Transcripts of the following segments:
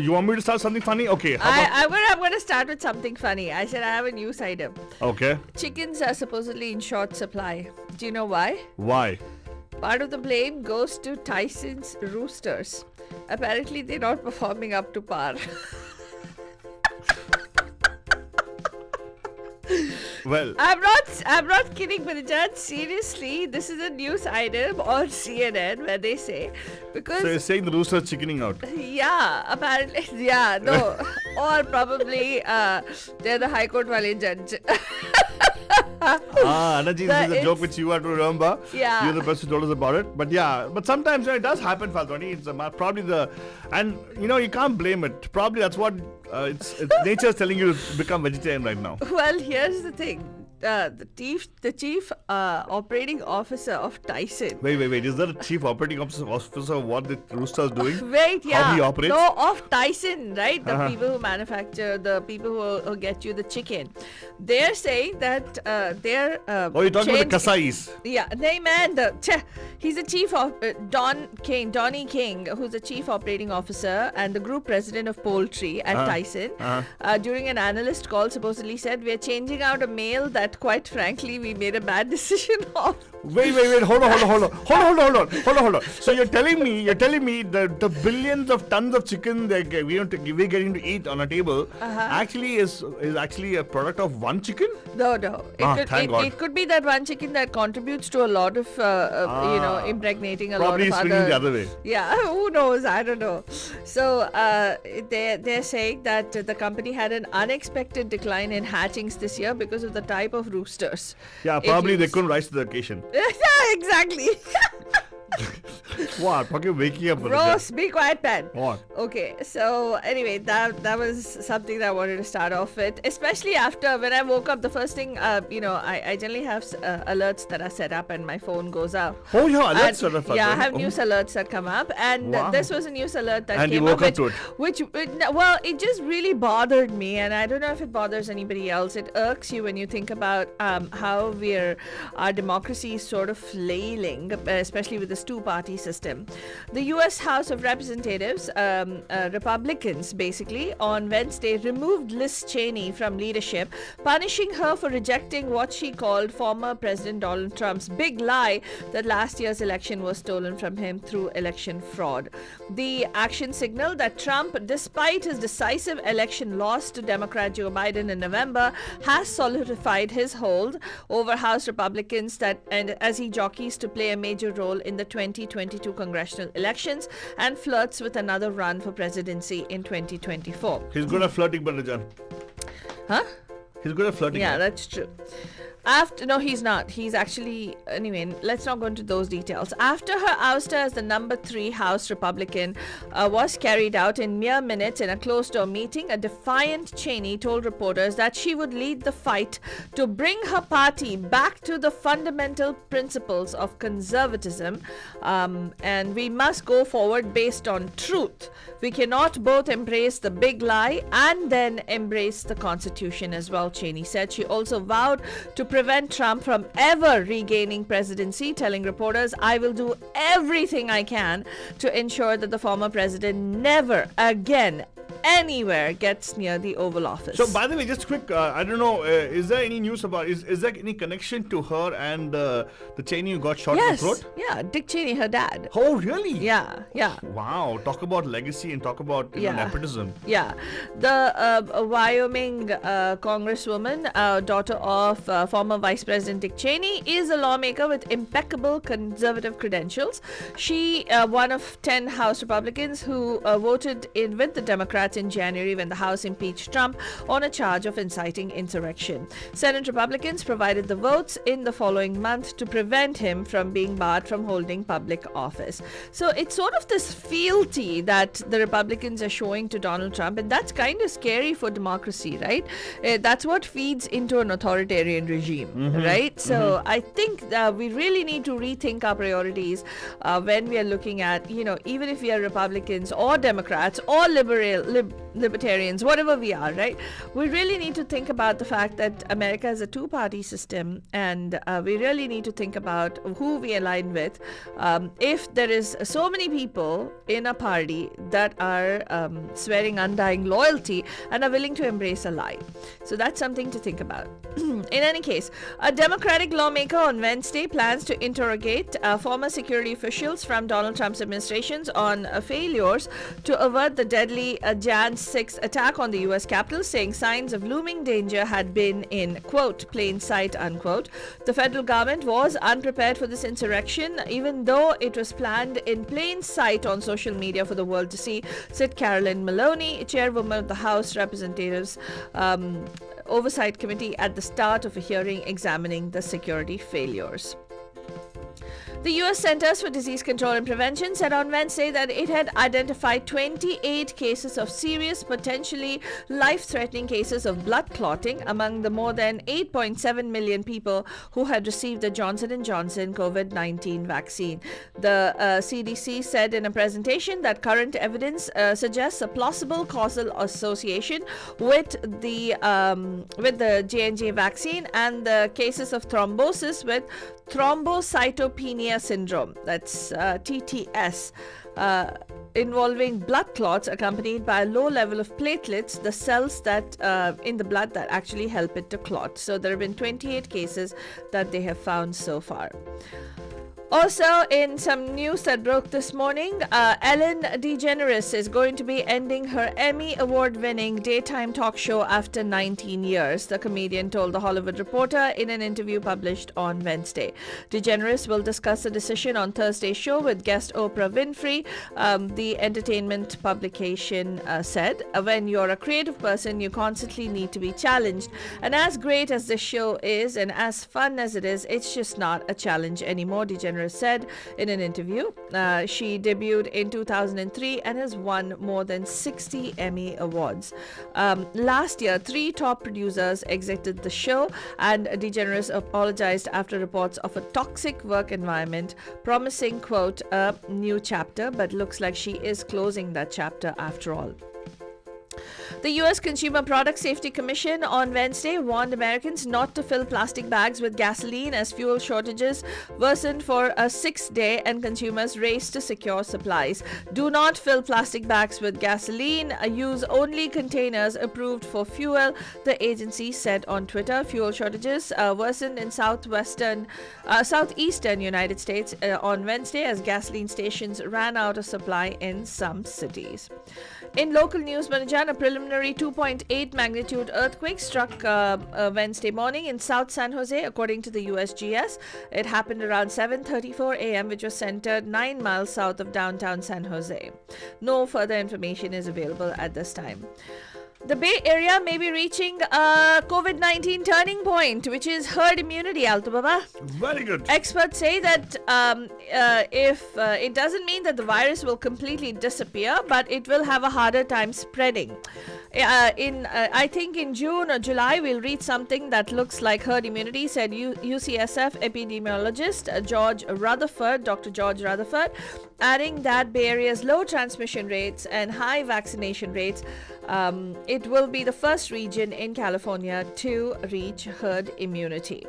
You want me to start something funny? Okay. I'm gonna start with something funny. I said I have a news item. Okay. Chickens are supposedly in short supply. Do you know why? Why? Part of the blame goes to Tyson's roosters. Apparently, they're not performing up to par. Well, I'm not kidding, Parijan. Seriously, this is a news item on CNN where they say because so you're saying the rooster's chickening out? yeah, apparently no, or probably they're the High Court wale judge. Anaji, this is a joke which you have to remember. Yeah. You're the person who told us about it. But yeah, but sometimes it does happen, Faltoni. It's probably and you can't blame it. Probably that's what it's nature's telling you to become vegetarian right now. Well, here's the thing. The chief operating officer of Tyson. Wait. Is there a chief operating officer of what the rooster is doing? Wait, yeah. How he operates? No, of Tyson, right? The people who manufacture, the people who get you the chicken. They're saying that they're. You're talking about the Kasais. Yeah, no man. He's the chief of Donnie King, who's the chief operating officer and the group president of poultry at Tyson. During an analyst call, supposedly said, "We're changing out a male that, quite frankly, we made a bad decision of." Wait. Hold on. So you're telling me the billions of tons of chicken that we're getting to eat on a table actually is actually a product of one chicken? No. It could be that one chicken that contributes to a lot of impregnating a lot of probably swinging the other way. Yeah, who knows? I don't know. So they're saying that the company had an unexpected decline in hatchings this year because of the type of roosters. Yeah, probably they couldn't rise to the occasion. Yeah, exactly. What? Fucking waking up. Rose, be quiet, man. What? Okay, so anyway, that was something that I wanted to start off with. Especially after when I woke up, the first thing, I generally have alerts that are set up and my phone goes up. Oh yeah, alerts set up. Yeah, I have news alerts that come up, and this was a news alert that and came you woke up, to it. It just really bothered me, and I don't know if it bothers anybody else. It irks you when you think about how our democracy is sort of flailing, especially with this two-party system. The U.S. House of Representatives, Republicans basically, on Wednesday removed Liz Cheney from leadership, punishing her for rejecting what she called former President Donald Trump's big lie that last year's election was stolen from him through election fraud. The action signaled that Trump, despite his decisive election loss to Democrat Joe Biden in November, has solidified his hold over House Republicans and as he jockeys to play a major role in the 2022 congressional elections and flirts with another run for presidency in 2024. He's good at flirting, Balajan. Huh? He's good at flirting. Yeah, that's true. No, he's not. He's actually, anyway, let's not go into those details. After her ouster as the number 3 House Republican was carried out in mere minutes in a closed-door meeting, a defiant Cheney told reporters that she would lead the fight to bring her party back to the fundamental principles of conservatism, and we must go forward based on truth. We cannot both embrace the big lie and then embrace the Constitution as well, Cheney said. She also vowed to prevent Trump from ever regaining presidency, telling reporters, "I will do everything I can to ensure that the former president never again anywhere gets near the Oval Office." So, by the way, just quick, I don't know, is there any news about, is there any connection to her and the Cheney who got shot in the throat? Yeah, Dick Cheney, her dad. Oh, really? Yeah. Wow, talk about legacy and talk about nepotism. Yeah, the Wyoming congresswoman, daughter of former Vice President Dick Cheney, is a lawmaker with impeccable conservative credentials. She, one of 10 House Republicans who voted in with the Democrats in January when the House impeached Trump on a charge of inciting insurrection. Senate Republicans provided the votes in the following month to prevent him from being barred from holding public office. So it's sort of this fealty that the Republicans are showing to Donald Trump, and that's kind of scary for democracy, right? That's what feeds into an authoritarian regime, right? So I think we really need to rethink our priorities when we are looking at, even if we are Republicans or Democrats or libertarians, whatever we are, right? We really need to think about the fact that America is a two-party system, and we really need to think about who we align with. If there is so many people in a party that are swearing undying loyalty and are willing to embrace a lie. So that's something to think about. In any case, a Democratic lawmaker on Wednesday plans to interrogate former security officials from Donald Trump's administrations on failures to avert the deadly Jan 6 attack on the US Capitol, saying signs of looming danger had been in, quote, plain sight, unquote. The federal government was unprepared for this insurrection, even though it was planned in plain sight on social media for the world to see, said Carolyn Maloney, chairwoman of the House Representatives Oversight Committee, at the start of a hearing examining the security failures. The U.S. Centers for Disease Control and Prevention said on Wednesday that it had identified 28 cases of serious, potentially life-threatening cases of blood clotting among the more than 8.7 million people who had received the Johnson & Johnson COVID-19 vaccine. The CDC said in a presentation that current evidence suggests a plausible causal association with the J&J vaccine and the cases of thrombosis with thrombocytopenia syndrome, that's TTS, involving blood clots accompanied by a low level of platelets, the cells that in the blood that actually help it to clot. So there have been 28 cases that they have found so far. Also, in some news that broke this morning, Ellen DeGeneres is going to be ending her Emmy Award-winning daytime talk show after 19 years, the comedian told The Hollywood Reporter in an interview published on Wednesday. DeGeneres will discuss the decision on Thursday's show with guest Oprah Winfrey, the entertainment publication said. When you're a creative person, you constantly need to be challenged. And as great as this show is and as fun as it is, it's just not a challenge anymore, DeGeneres said in an interview. She debuted in 2003 and has won more than 60 Emmy Awards. Last year, 3 top producers exited the show, and DeGeneres apologized after reports of a toxic work environment, promising, quote, a new chapter, but looks like she is closing that chapter after all. The U.S. Consumer Product Safety Commission on Wednesday warned Americans not to fill plastic bags with gasoline as fuel shortages worsened for a 6th day and consumers race to secure supplies. Do not fill plastic bags with gasoline. Use only containers approved for fuel, the agency said on Twitter. Fuel shortages worsened in southeastern United States on Wednesday as gasoline stations ran out of supply in some cities. In local news, Manajan, a preliminary 2.8 magnitude earthquake struck Wednesday morning in South San Jose, according to the USGS. It happened around 7:34 a.m., which was centered 9 miles south of downtown San Jose. No further information is available at this time. The Bay Area may be reaching a COVID-19 turning point, which is herd immunity, Alto Baba. Very good. Experts say that if it doesn't mean that the virus will completely disappear, but it will have a harder time spreading. I think in June or July, we'll reach something that looks like herd immunity, said UCSF epidemiologist Dr. George Rutherford, adding that Bay Area's low transmission rates and high vaccination rates, it will be the first region in California to reach herd immunity.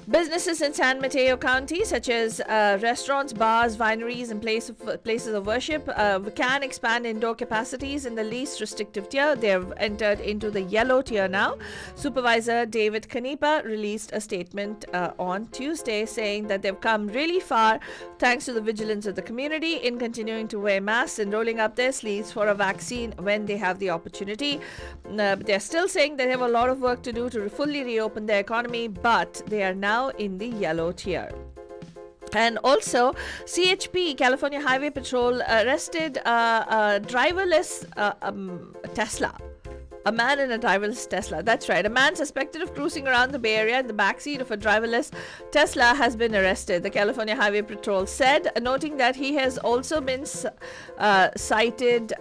Businesses in San Mateo County, such as restaurants, bars, wineries, and places of worship, can expand indoor capacities in the least restrictive tier. They have entered into the yellow tier now. Supervisor David Canepa released a statement on Tuesday saying that they've come really far thanks to the vigilance of the community in continuing to wear masks and rolling up their sleeves for a vaccine when they have the opportunity. They're still saying they have a lot of work to do to fully reopen their economy, but they are now in the yellow tier. And also, CHP, California Highway Patrol, arrested a driverless Tesla. A man in a driverless Tesla. That's right. A man suspected of cruising around the Bay Area in the backseat of a driverless Tesla has been arrested, the California Highway Patrol said, noting that he has also been cited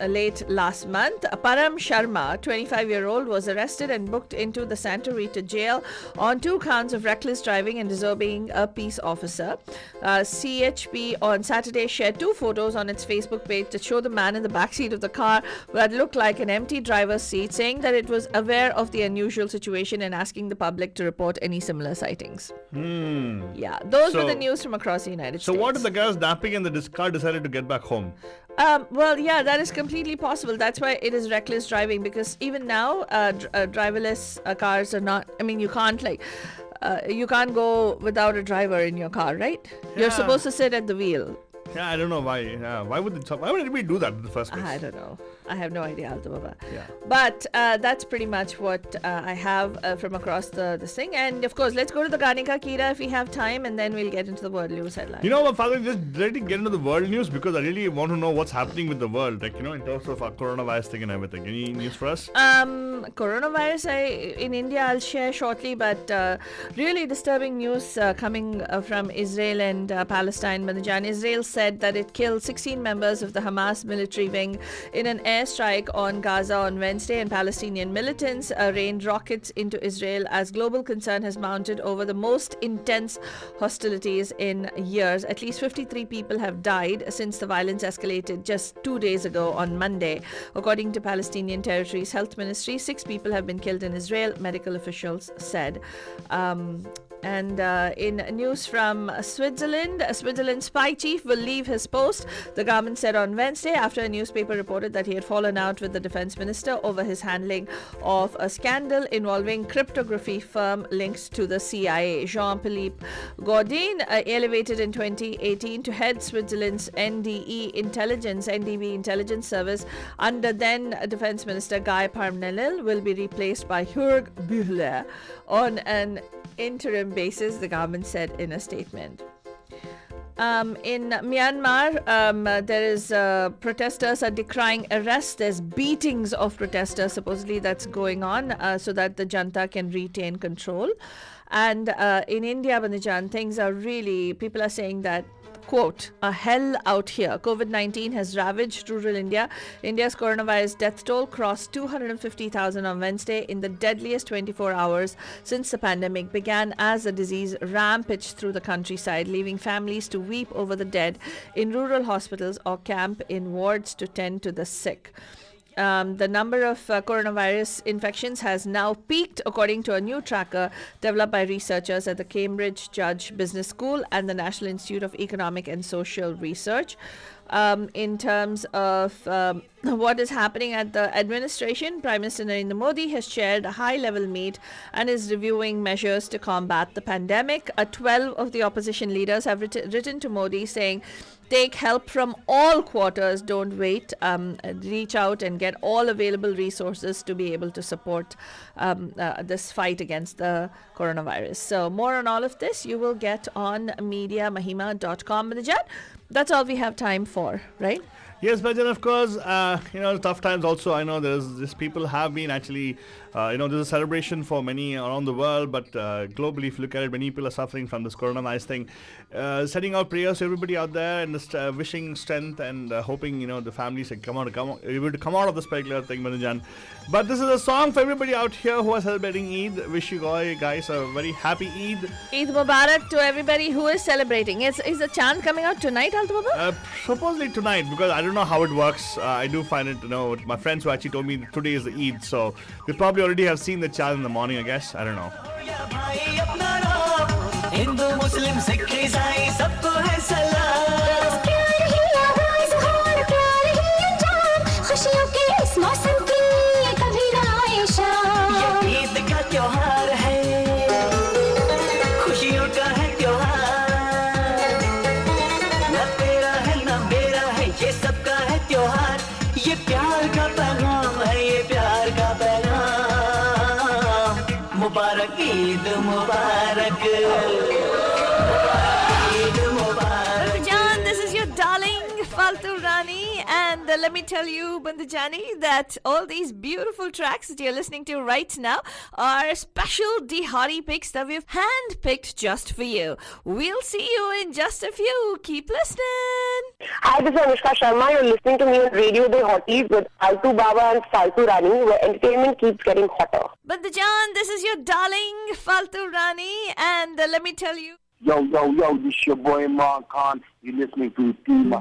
late last month. Param Sharma, 25-year-old, was arrested and booked into the Santa Rita jail on 2 counts of reckless driving and disobeying a peace officer. CHP on Saturday shared 2 photos on its Facebook page that show the man in the backseat of the car that looked like an empty driver's seat, saying that it was aware of the unusual situation and asking the public to report any similar sightings. Yeah, those were the news from across the United States. So what if the guy was napping and the car decided to get back home? Well, yeah, that is completely possible. That's why it is reckless driving, because even now, driverless cars are not. I mean, you can't you can't go without a driver in your car, right? You're supposed to sit at the wheel. Yeah, I don't know why. Why would anybody do that in the first place? I don't know. I have no idea, Alto Baba. Yeah. But that's pretty much what I have from across this thing. And of course, let's go to the Ganika Kira if we have time, and then we'll get into the world news headline. You know what, Father? Just let it get into the world news, because I really want to know what's happening with the world, like, in terms of our coronavirus thing and everything. Any news for us? Coronavirus in India, I'll share shortly, but really disturbing news coming from Israel and Palestine. Manajan, Israel said that it killed 16 members of the Hamas military wing in an airstrike on Gaza on Wednesday, and Palestinian militants rained rockets into Israel as global concern has mounted over the most intense hostilities in years. At least 53 people have died since the violence escalated just 2 days ago on Monday. According to Palestinian Territories Health Ministry, 6 people have been killed in Israel, medical officials said. And in news from Switzerland, Switzerland's spy chief will leave his post, the government said on Wednesday, after a newspaper reported that he had fallen out with the defense minister over his handling of a scandal involving cryptography firm linked to the CIA. Jean-Philippe Gaudin, elevated in 2018 to head Switzerland's NDB intelligence service under then defense minister Guy Parmelin, will be replaced by Jörg Bühler on an interim basis, the government said in a statement. In Myanmar, there is protesters are decrying arrests. There's beatings of protesters, supposedly, that's going on so that the junta can retain control. And in India, Banajan, things are really, people are saying that, quote, a hell out here. COVID-19 has ravaged rural India. India's coronavirus death toll crossed 250,000 on Wednesday in the deadliest 24 hours since the pandemic began, as the disease rampaged through the countryside, leaving families to weep over the dead in rural hospitals or camp in wards to tend to the sick. The number of coronavirus infections has now peaked, according to a new tracker developed by researchers at the Cambridge Judge Business School and the National Institute of Economic and Social Research. In terms of what is happening at the administration, Prime Minister Narendra Modi has chaired a high-level meet and is reviewing measures to combat the pandemic. 12 of the opposition leaders have written to Modi saying, take help from all quarters, don't wait, reach out and get all available resources to be able to support this fight against the coronavirus. So more on all of this you will get on mediamahima.com. That's all we have time for, right? Yes, but then of course, tough times also. I know there's people have been actually, there's a celebration for many around the world, but globally, if you look at it, many people are suffering from this coronavirus thing. Sending out prayers to everybody out there and just wishing strength and hoping, the families can come out of this particular thing, Manajan. But this is a song for everybody out here who are celebrating Eid. Wish you guys a very happy Eid. Eid Mubarak to everybody who is celebrating. Is the chant coming out tonight, Alto Baba? Supposedly tonight, because I don't know how it works. I do find it, my friends who actually told me today is the Eid, so they probably already have seen the chant in the morning, I guess. I don't know. Mubarak Eid Mubarak. Eid Mubarak. John, this is your darling Faltu Rani, And let me tell you, Bandhajani, that all these beautiful tracks that you're listening to right now are special Dihari picks that we've hand-picked just for you. We'll see you in just a few. Keep listening. Hi, this is Anushka Sharma. You're listening to me on Radio The Hotties with Altu Baba and Faltu Rani, where entertainment keeps getting hotter. Bandhajan, this is your darling Faltu Rani, and let me tell you. Yo, this your boy Imran Khan. You're listening to Tima.